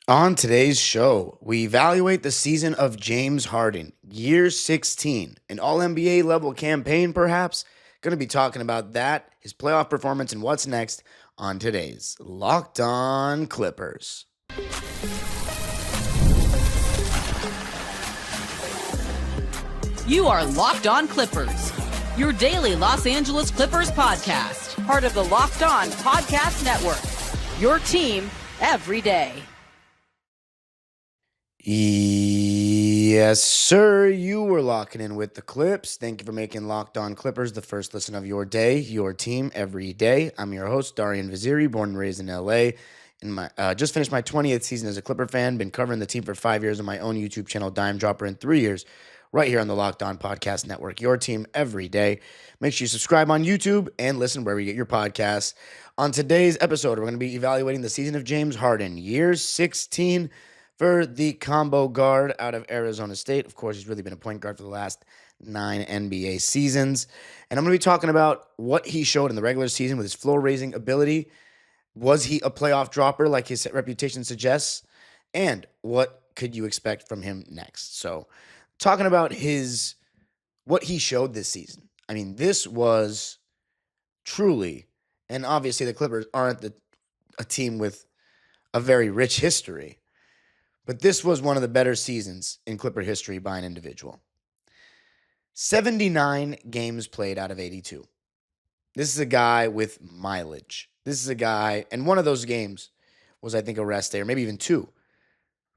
On today's show, we evaluate the season of James Harden, year 16, an all NBA level campaign, perhaps. Going to be talking about that, his playoff performance, and what's next on today's Locked On Clippers. You are Locked On Clippers, your daily Los Angeles Clippers podcast, part of the Locked On Podcast Network, your team every day. Yes, sir. You were locking in with the Clips. Thank you for making Locked On Clippers the first listen of your day, your team every day. I'm your host, Darian Vaziri, born and raised in LA. Just finished my 20th season as a Clipper fan. Been covering the team for 5 years on my own YouTube channel, Dime Dropper, and 3 years right here on the Locked On Podcast Network, your team every day. Make sure you subscribe on YouTube and listen wherever you get your podcasts. On today's episode, we're going to be evaluating the season of James Harden, year 16 for the combo guard out of Arizona State. Of course, he's really been a point guard for the last 9 NBA seasons. And I'm going to be talking about what he showed in the regular season with his floor-raising ability. Was he a playoff dropper like his reputation suggests? And what could you expect from him next? So, talking about what he showed this season. I mean, this was truly, and obviously the Clippers aren't a team with a very rich history, but this was one of the better seasons in Clipper history by an individual. 79 games played out of 82. This is a guy with mileage. This is a guy, and one of those games was, I think, a rest day, or maybe even two.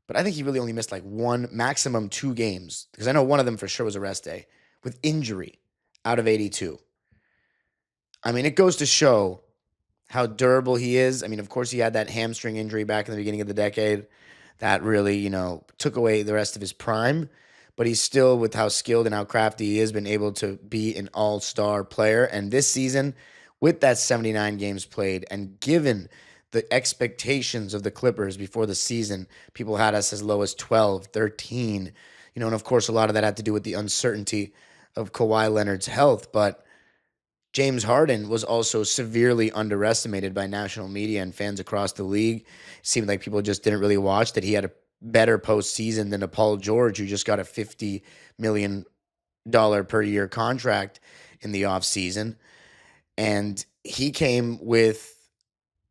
But I think he really only missed like one, maximum 2 games, because I know one of them for sure was a rest day, with injury out of 82. I mean, it goes to show how durable he is. I mean, of course, he had that hamstring injury back in the beginning of the decade that really, took away the rest of his prime. But he's still, with how skilled and how crafty he is, been able to be an all-star player. And this season, with that 79 games played, and given the expectations of the Clippers before the season, people had us as low as 12, 13. And of course, a lot of that had to do with the uncertainty of Kawhi Leonard's health. But James Harden was also severely underestimated by national media and fans across the league. It seemed like people just didn't really watch that he had a better postseason than a Paul George, who just got a $50 million per year contract in the offseason. And he came with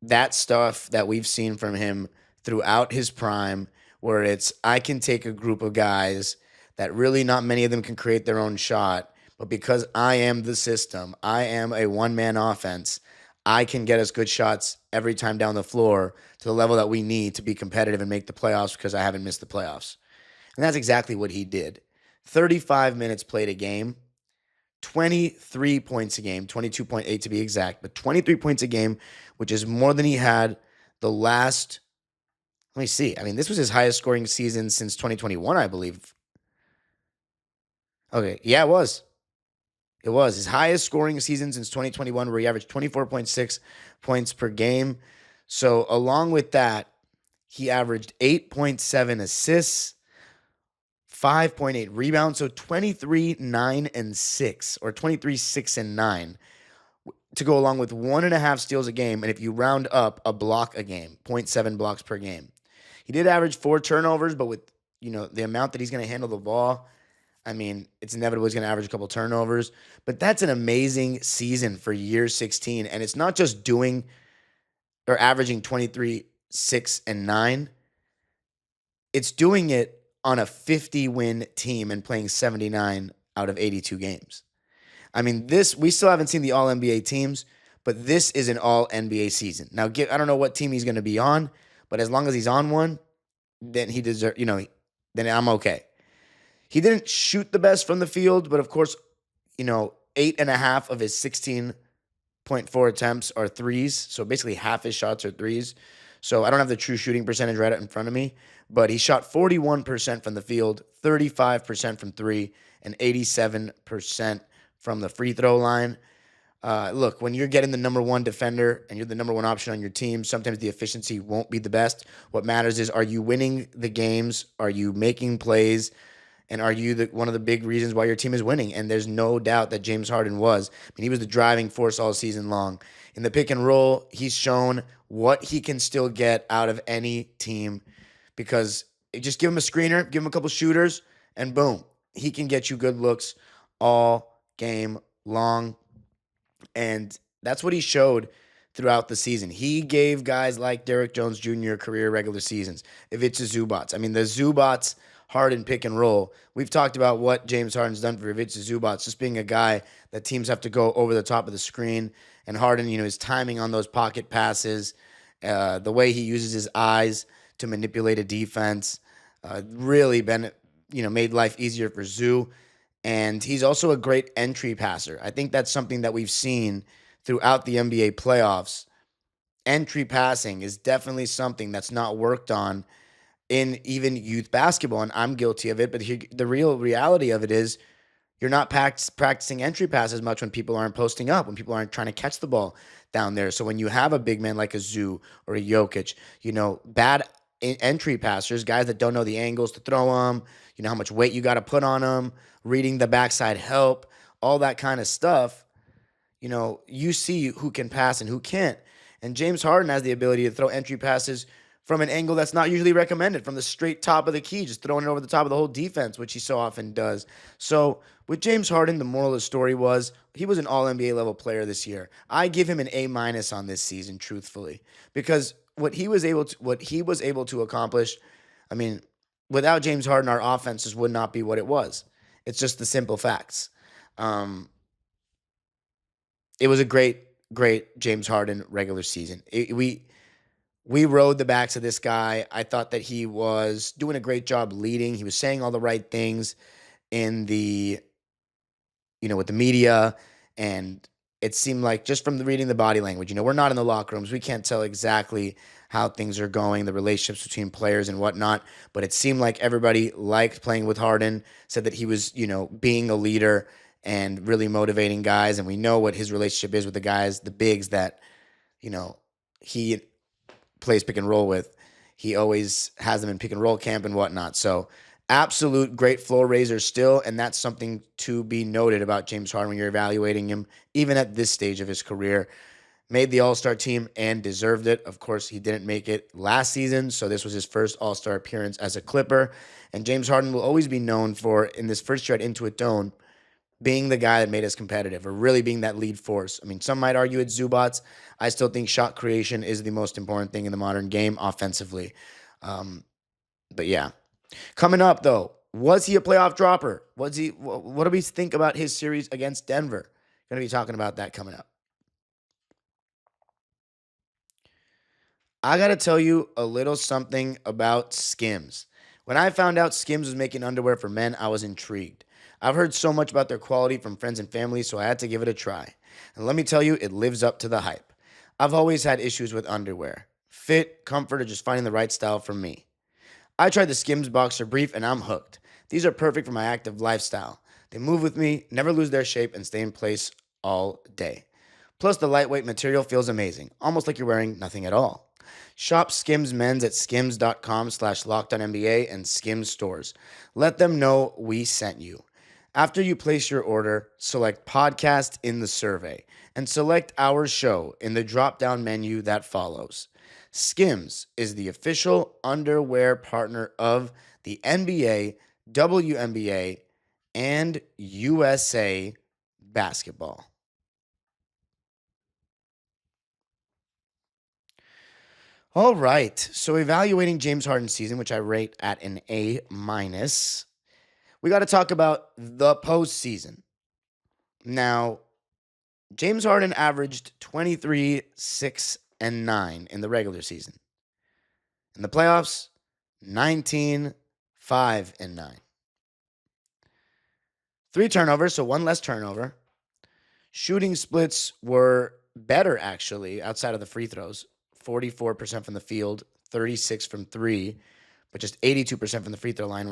that stuff that we've seen from him throughout his prime, where it's, I can take a group of guys that really not many of them can create their own shot, but because I am the system, I am a one-man offense, I can get us good shots every time down the floor to the level that we need to be competitive and make the playoffs, because I haven't missed the playoffs. And that's exactly what he did. 35 minutes played a game, 23 points a game, 22.8 to be exact, but 23 points a game, which is more than he had the last, let me see. I mean, this was his highest scoring season since 2021, I believe. Okay, yeah, it was. It was his highest scoring season since 2021, where he averaged 24.6 points per game. So along with that, he averaged 8.7 assists, 5.8 rebounds, so 23, 9, and 6, or 23, 6, and 9, to go along with 1.5 steals a game, and if you round up, a block a game, 0.7 blocks per game. He did average 4 turnovers, but with the amount that he's going to handle the ball, I mean, it's inevitable he's going to average a couple turnovers. But that's an amazing season for year 16, and it's not just doing or averaging 23, 6, and 9. It's doing it on a 50-win team and playing 79 out of 82 games. I mean, we still haven't seen the All-NBA teams, but this is an All-NBA season. Now, I don't know what team he's going to be on, but as long as he's on one, then he deserves, then I'm okay. He didn't shoot the best from the field, but of course, 8.5 of his 16.4 attempts are threes. So basically half his shots are threes. So I don't have the true shooting percentage right in front of me, but he shot 41% from the field, 35% from three, and 87% from the free throw line. Look, when you're getting the number one defender and you're the number one option on your team, sometimes the efficiency won't be the best. What matters is, are you winning the games? Are you making plays? And are you one of the big reasons why your team is winning? And there's no doubt that James Harden was. I mean, he was the driving force all season long. In the pick and roll, he's shown what he can still get out of any team because just give him a screener, give him a couple shooters, and boom, he can get you good looks all game long. And that's what he showed throughout the season. He gave guys like Derrick Jones Jr. career regular seasons. Ivica Zubac. I mean, the Zubac Harden pick and roll. We've talked about what James Harden's done for Ivica Zubac, just being a guy that teams have to go over the top of the screen. And Harden, his timing on those pocket passes, the way he uses his eyes to manipulate a defense, really been, made life easier for Zoo. And he's also a great entry passer. I think that's something that we've seen throughout the NBA playoffs. Entry passing is definitely something that's not worked on in even youth basketball, and I'm guilty of it. But the real reality of it is you're not practicing entry pass as much when people aren't posting up, when people aren't trying to catch the ball down there. So when you have a big man like a Zoo or a Jokic, bad entry passers, guys that don't know the angles to throw them, how much weight you got to put on them, reading the backside help, all that kind of stuff, you see who can pass and who can't. And James Harden has the ability to throw entry passes from an angle that's not usually recommended, from the straight top of the key, just throwing it over the top of the whole defense, which he so often does. So with James Harden, the moral of the story was he was an all-NBA level player this year. I give him an A- on this season, truthfully, because what he was able to accomplish, I mean, without James Harden, our offenses would not be what it was. It's just the simple facts. It was a great James Harden regular season. We rode the backs of this guy. I thought that he was doing a great job leading. He was saying all the right things in the, with the media. And it seemed like just from reading the body language, we're not in the locker rooms. We can't tell exactly how things are going, the relationships between players and whatnot. But it seemed like everybody liked playing with Harden, said that he was, being a leader and really motivating guys. And we know what his relationship is with the guys, the bigs that, he plays pick and roll with. He always has them in pick and roll camp and whatnot. So absolute great floor raiser still, and that's something to be noted about James Harden when you're evaluating him, even at this stage of his career. Made the All-Star team and deserved it. Of course, he didn't make it last season, so this was his first All-Star appearance as a Clipper. And James Harden will always be known for, in this first year at Intuit Dome, being the guy that made us competitive, or really being that lead force. I mean, some might argue it's Zubac. I still think shot creation is the most important thing in the modern game offensively. But yeah. Coming up, though, was he a playoff dropper? What do we think about his series against Denver? Going to be talking about that coming up. I got to tell you a little something about Skims. When I found out Skims was making underwear for men, I was intrigued. I've heard so much about their quality from friends and family, so I had to give it a try. And let me tell you, it lives up to the hype. I've always had issues with underwear. Fit, comfort, or just finding the right style for me. I tried the Skims Boxer Brief, and I'm hooked. These are perfect for my active lifestyle. They move with me, never lose their shape, and stay in place all day. Plus, the lightweight material feels amazing, almost like you're wearing nothing at all. Shop Skims Men's at skims.com/LockedOnNBA and Skims stores. Let them know we sent you. After you place your order, select podcast in the survey and select our show in the drop-down menu that follows. Skims is the official underwear partner of the NBA, WNBA, and USA basketball. All right, so evaluating James Harden's season, which I rate at an A-, we got to talk about the postseason. Now, James Harden averaged 23, 6, and 9 in the regular season. In the playoffs, 19, 5, and 9. 3 turnovers, so 1 less turnover. Shooting splits were better, actually, outside of the free throws. 44% from the field, 36 from 3, but just 82% from the free throw line,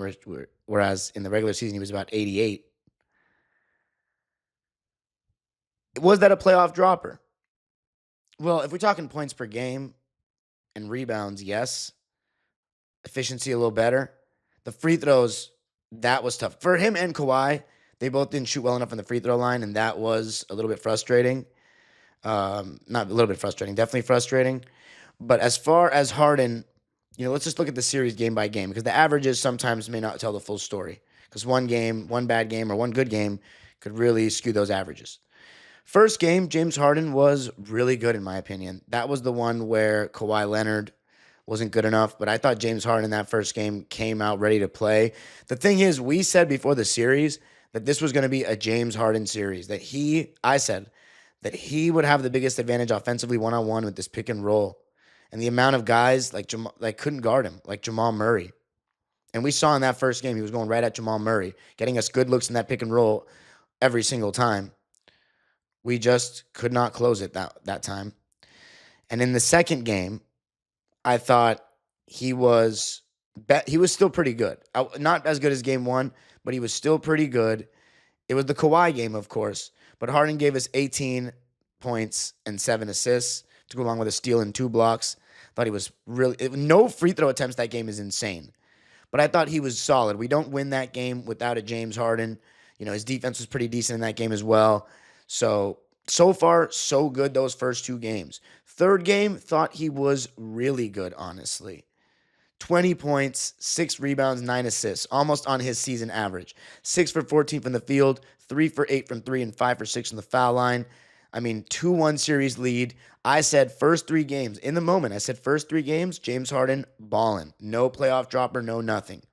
whereas in the regular season he was about 88. Was that a playoff dropper? Well, if we're talking points per game and rebounds, yes. Efficiency a little better. The free throws, that was tough. For him and Kawhi, they both didn't shoot well enough on the free throw line, and that was a little bit frustrating. Not a little bit frustrating, definitely frustrating. But as far as Harden, let's just look at the series game by game, because the averages sometimes may not tell the full story. Because one game, one bad game, or one good game could really skew those averages. First game, James Harden was really good in my opinion. That was the one where Kawhi Leonard wasn't good enough, but I thought James Harden in that first game came out ready to play. The thing is, we said before the series that this was going to be a James Harden series, I said that he would have the biggest advantage offensively one-on-one with this pick and roll. And the amount of guys like couldn't guard him, like Jamal Murray. And we saw in that first game, he was going right at Jamal Murray, getting us good looks in that pick and roll every single time. We just could not close it that time. And in the second game, I thought he was still pretty good. Not as good as game one, but he was still pretty good. It was the Kawhi game, of course, but Harden gave us 18 points and 7 assists to go along with a steal and 2 blocks. Thought he was no free throw attempts that game is insane. But I thought he was solid. We don't win that game without a James Harden. His defense was pretty decent in that game as well. So far, so good those first 2 games. Third game, thought he was really good, honestly. 20 points, 6 rebounds, 9 assists, almost on his season average. 6 for 14 from the field, 3 for 8 from 3, and 5 for 6 from the foul line. 2-1 series lead. I said first 3 games. In the moment, I said first 3 games, James Harden balling. No playoff dropper, no nothing.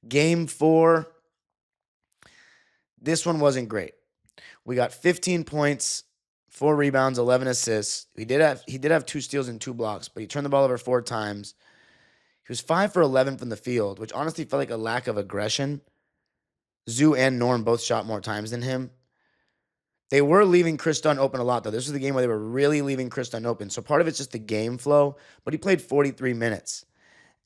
Game 4, this one wasn't great. We got 15 points, 4 rebounds, 11 assists. He did have 2 steals and 2 blocks, but he turned the ball over 4 times. He was 5 for 11 from the field, which honestly felt like a lack of aggression. Zoo and Norm both shot more times than him. They were leaving Chris Dunn open a lot, though. This was the game where they were really leaving Chris Dunn open. So part of it's just the game flow, but he played 43 minutes.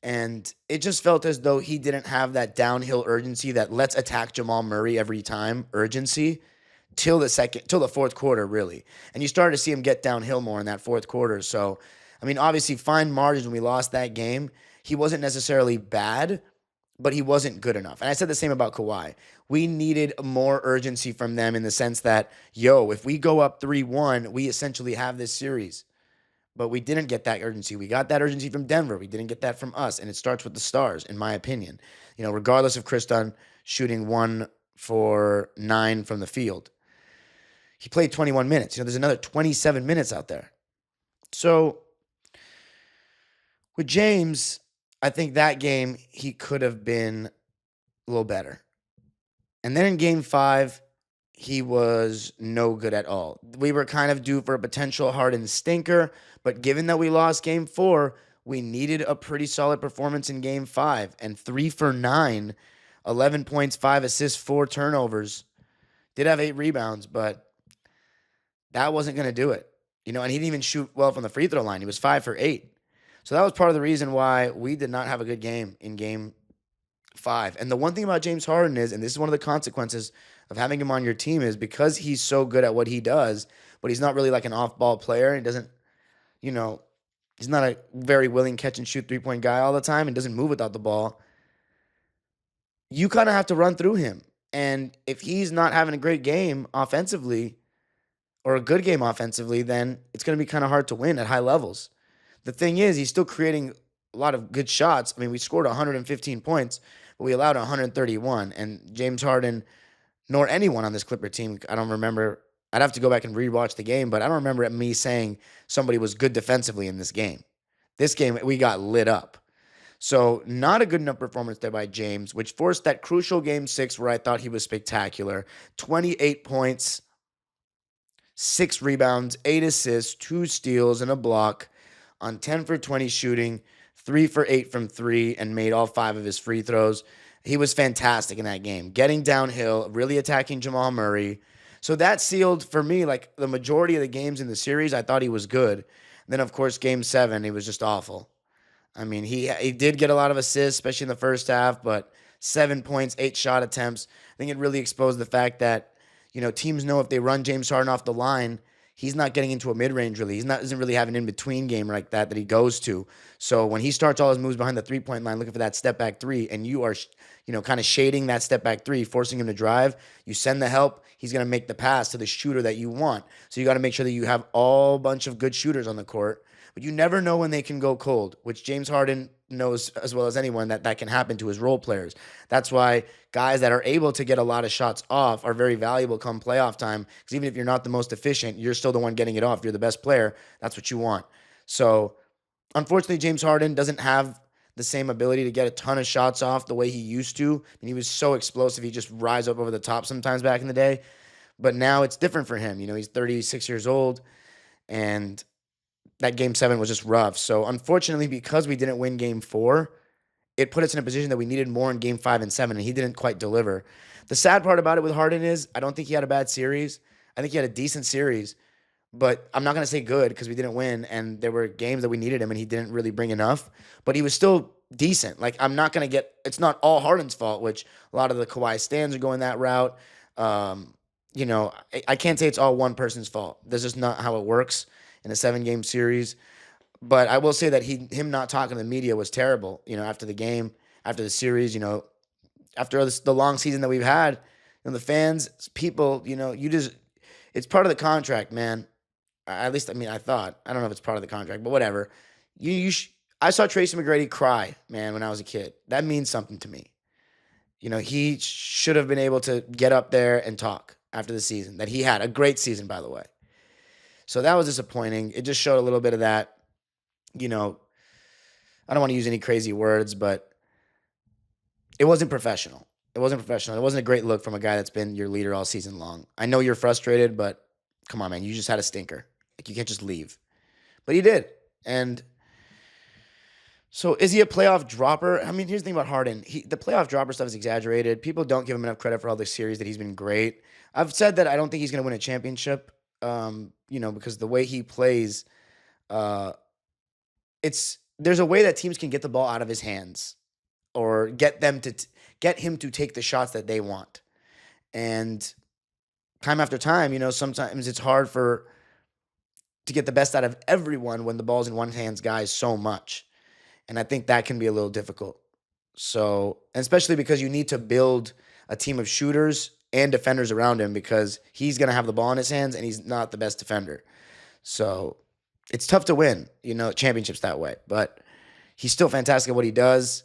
And it just felt as though he didn't have that downhill urgency, that let's attack Jamal Murray every time urgency, till the fourth quarter, really. And you started to see him get downhill more in that fourth quarter. So, obviously, fine margins when we lost that game. He wasn't necessarily bad, but he wasn't good enough. And I said the same about Kawhi. We needed more urgency from them in the sense that, if we go up 3-1, we essentially have this series. But we didn't get that urgency. We got that urgency from Denver. We didn't get that from us. And it starts with the stars, in my opinion. Regardless of Chris Dunn shooting 1 for 9 from the field. He played 21 minutes. There's another 27 minutes out there. So with James, I think that game he could have been a little better. And then in game 5, he was no good at all. We were kind of due for a potential Harden stinker, but given that we lost game 4, we needed a pretty solid performance in game 5. And 3 for 9, 11 points, 5 assists, 4 turnovers. Did have 8 rebounds, but that wasn't going to do it. And he didn't even shoot well from the free throw line. He was 5 for 8. So that was part of the reason why we did not have a good game in game 5. And the one thing about James Harden is, and this is one of the consequences of having him on your team, is because he's so good at what he does, but he's not really like an off-ball player. He doesn't, he's not a very willing catch-and-shoot three-point guy all the time and doesn't move without the ball. You kind of have to run through him. And if he's not having a great game offensively or a good game offensively, then it's going to be kind of hard to win at high levels. The thing is, he's still creating a lot of good shots. We scored 115 points, but we allowed 131. And James Harden, nor anyone on this Clipper team, I don't remember. I'd have to go back and rewatch the game, but I don't remember me saying somebody was good defensively in this game. This game, we got lit up. So not a good enough performance there by James, which forced that crucial game 6 where I thought he was spectacular. 28 points, 6 rebounds, 8 assists, 2 steals, and a block on 10 for 20 shooting, 3 for 8 from 3, and made all 5 of his free throws. He was fantastic in that game, getting downhill, really attacking Jamal Murray. So that sealed for me, like the majority of the games in the series, I thought he was good. And then, of course, game 7, he was just awful. He did get a lot of assists, especially in the first half, but 7 points, 8 shot attempts. I think it really exposed the fact that, teams know if they run James Harden off the line, he's not getting into a mid-range really. Doesn't really have an in-between game like that he goes to. So when he starts all his moves behind the three-point line, looking for that step-back 3, and you are, kind of shading that step-back 3, forcing him to drive, you send the help, he's going to make the pass to the shooter that you want. So you got to make sure that you have all bunch of good shooters on the court, but you never know when they can go cold, which James Harden knows as well as anyone that can happen to his role players. That's why guys that are able to get a lot of shots off are very valuable come playoff time. Because even if you're not the most efficient, you're still the one getting it off. You're the best player. That's what you want. So unfortunately, James Harden doesn't have the same ability to get a ton of shots off the way he used to. And he was so explosive. He just rise up over the top sometimes back in the day. But now it's different for him. He's 36 years old, and that game 7 was just rough. So unfortunately, because we didn't win game 4, it put us in a position that we needed more in game 5 and 7, and he didn't quite deliver. The sad part about it with Harden is I don't think he had a bad series. I think he had a decent series, but I'm not going to say good because we didn't win, and there were games that we needed him, and he didn't really bring enough, but he was still decent. Like, I'm not going to get – it's not all Harden's fault, which a lot of the Kawhi stans are going that route. I can't say it's all one person's fault. That's just not how it works in a 7-game series. But I will say that him not talking to the media was terrible, after the game, after the series, after the long season that we've had, the fans, people, it's part of the contract, man. At least, I thought. I don't know if it's part of the contract, but whatever. I saw Tracy McGrady cry, man, when I was a kid. That means something to me. He should have been able to get up there and talk after the season that he had. A great season, by the way. So that was disappointing. It just showed a little bit of that, I don't want to use any crazy words, but it wasn't professional. It wasn't professional. It wasn't a great look from a guy that's been your leader all season long. I know you're frustrated, but come on, man. You just had a stinker. Like, you can't just leave. But he did. And so is he a playoff dropper? Here's the thing about Harden. The playoff dropper stuff is exaggerated. People don't give him enough credit for all the series that he's been great. I've said that I don't think he's going to win a championship, because the way he plays, there's a way that teams can get the ball out of his hands or get him to take the shots that they want. And time after time, sometimes it's hard to get the best out of everyone when the ball's in one hand's guys so much. And I think that can be a little difficult. So, and especially because you need to build a team of shooters and defenders around him because he's going to have the ball in his hands and he's not the best defender. So it's tough to win, championships that way. But he's still fantastic at what he does.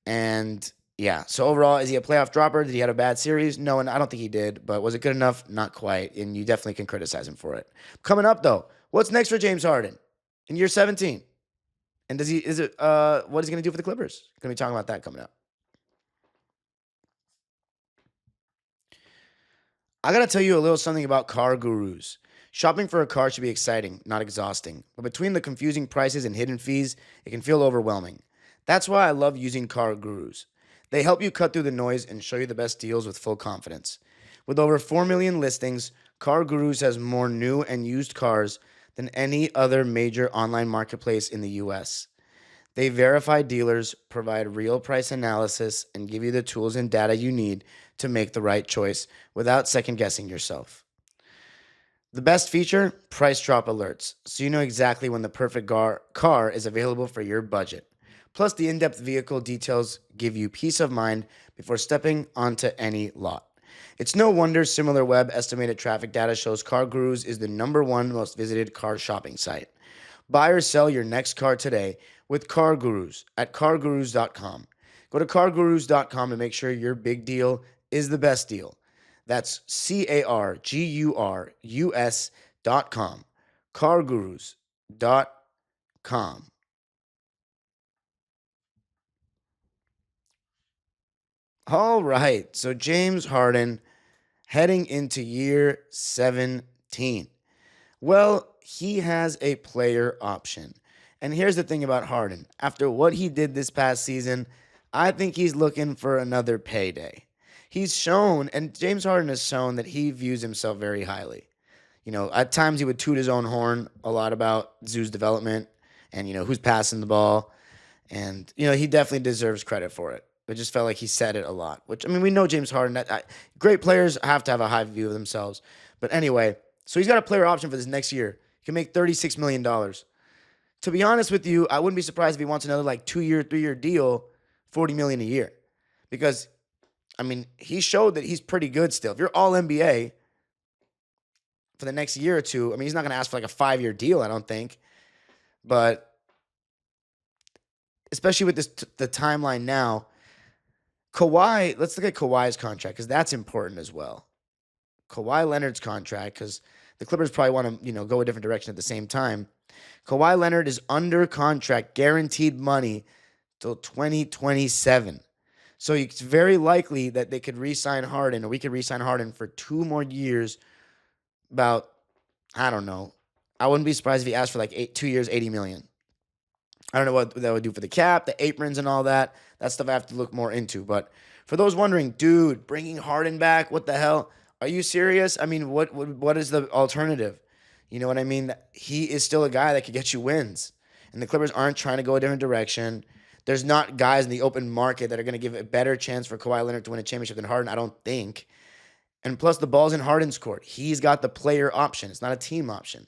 And yeah, so overall, is he a playoff dropper? Did he have a bad series? No, and I don't think he did. But was it good enough? Not quite. And you definitely can criticize him for it. Coming up, though, what's next for James Harden in year 17? And what is he going to do for the Clippers? Going to be talking about that coming up. I got to tell you a little something about car gurus. Shopping for a car should be exciting, not exhausting. But between the confusing prices and hidden fees, it can feel overwhelming. That's why I love using car gurus. They help you cut through the noise and show you the best deals with full confidence. With over 4 million listings, Car Gurus has more new and used cars than any other major online marketplace in the U.S. They verify dealers, provide real price analysis, and give you the tools and data you need to make the right choice without second-guessing yourself. The best feature? Price drop alerts, so you know exactly when the perfect car is available for your budget. Plus, the in-depth vehicle details give you peace of mind before stepping onto any lot. It's no wonder SimilarWeb estimated traffic data shows Car Gurus is the #1 most visited car shopping site. Buy or sell your next car today with Car Gurus at cargurus.com. Go to cargurus.com to make sure your big deal is the best deal. That's cargurus.com. cargurus.com. All right, so James Harden heading into year 17. Well, he has a player option. And here's the thing about Harden. After what he did this past season, I think he's looking for another payday. He's shown, and James Harden has shown that he views himself very highly. At times he would toot his own horn a lot about Zoo's development and, who's passing the ball. And, he definitely deserves credit for it. It just felt like he said it a lot, which, we know James Harden. Great players have to have a high view of themselves. But anyway, so he's got a player option for this next year. He can make $36 million. To be honest with you, I wouldn't be surprised if he wants another 2-year, 3-year deal, $40 million a year. Because, he showed that he's pretty good still. If you're all NBA for the next year or two, he's not going to ask for a 5-year deal, I don't think. But especially with the timeline now. Kawhi, let's look at Kawhi's contract because that's important as well. Kawhi Leonard's contract, because the Clippers probably want to, go a different direction at the same time. Kawhi Leonard is under contract, guaranteed money till 2027. So it's very likely that they could re-sign Harden, or we could re-sign Harden for 2 more years. About, I don't know. I wouldn't be surprised if he asked for like 2 years, $80 million. I don't know what that would do for the cap, the aprons, and all that. That's stuff I have to look more into. But for those wondering, dude, bringing Harden back, what the hell? Are you serious? I mean, what is the alternative? You know what I mean? He is still a guy that could get you wins. And the Clippers aren't trying to go a different direction. There's not guys in the open market that are going to give a better chance for Kawhi Leonard to win a championship than Harden, I don't think. And plus, the ball's in Harden's court. He's got the player option. It's not a team option.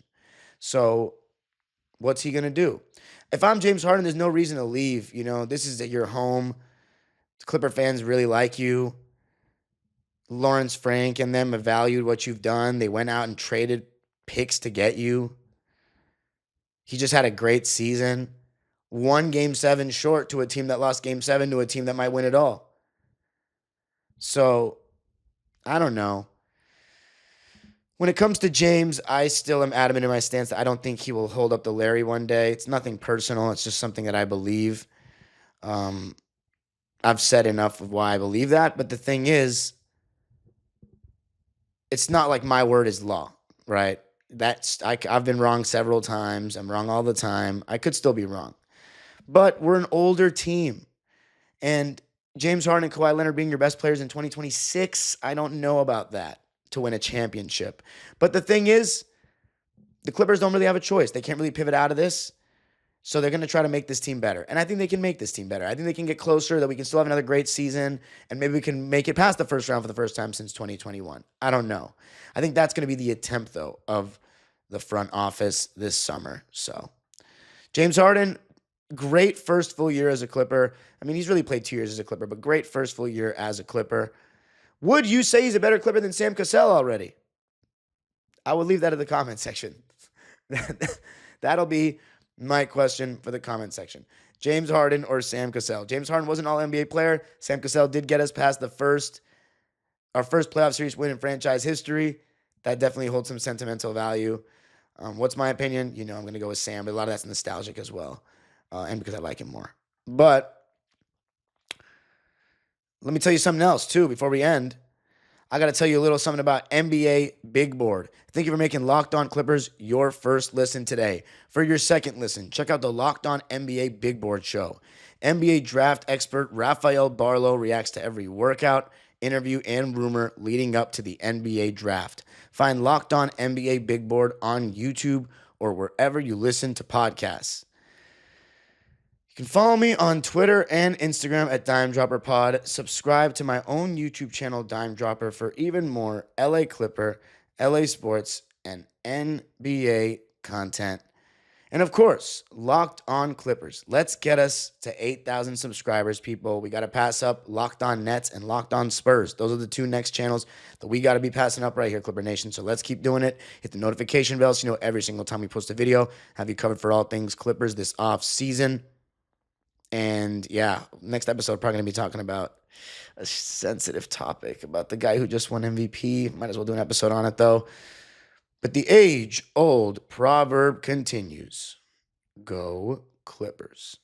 So what's he going to do? If I'm James Harden, there's no reason to leave. This is at your home. Clipper fans really like you. Lawrence Frank and them have valued what you've done. They went out and traded picks to get you. He just had a great season. Won Game 7 short to a team that lost Game 7 to a team that might win it all. So, I don't know. When it comes to James, I still am adamant in my stance that I don't think he will hold up to Larry one day. It's nothing personal. It's just something that I believe. I've said enough of why I believe that. But the thing is, it's not like my word is law, right? I've been wrong several times. I'm wrong all the time. I could still be wrong. But we're an older team. And James Harden and Kawhi Leonard being your best players in 2026, I don't know about that to win a championship. But the thing is, the Clippers don't really have a choice. They can't really pivot out of this. So they're going to try to make this team better. And I think they can make this team better. I think they can get closer, that we can still have another great season, and maybe we can make it past the first round for the first time since 2021. I don't know. I think that's going to be the attempt, though, of the front office this summer. So James Harden, great first full year as a Clipper. I mean, he's really played 2 years as a Clipper, but great first full year as a Clipper. Would you say he's a better Clipper than Sam Cassell already? I would leave that in the comment section. That'll be my question for the comment section. James Harden or Sam Cassell? James Harden was an all-NBA player. Sam Cassell did get us past our first playoff series win in franchise history. That definitely holds some sentimental value. What's my opinion? I'm going to go with Sam, but a lot of that's nostalgic as well, and because I like him more. But let me tell you something else, too, before we end. I got to tell you a little something about NBA Big Board. Thank you for making Locked On Clippers your first listen today. For your second listen, check out the Locked On NBA Big Board show. NBA draft expert Rafael Barlow reacts to every workout, interview, and rumor leading up to the NBA draft. Find Locked On NBA Big Board on YouTube or wherever you listen to podcasts. You can follow me on Twitter and Instagram at DimeDropperPod. Subscribe to my own YouTube channel, Dime Dropper, for even more LA Clipper, LA Sports, and NBA content. And of course, Locked On Clippers. Let's get us to 8,000 subscribers, people. We got to pass up Locked On Nets and Locked On Spurs. Those are the two next channels that we got to be passing up right here, Clipper Nation. So let's keep doing it. Hit the notification bell so you know every single time we post a video. Have you covered for all things Clippers this off season. And yeah, next episode, probably going to be talking about a sensitive topic about the guy who just won MVP. Might as well do an episode on it, though. But the age-old proverb continues. Go Clippers.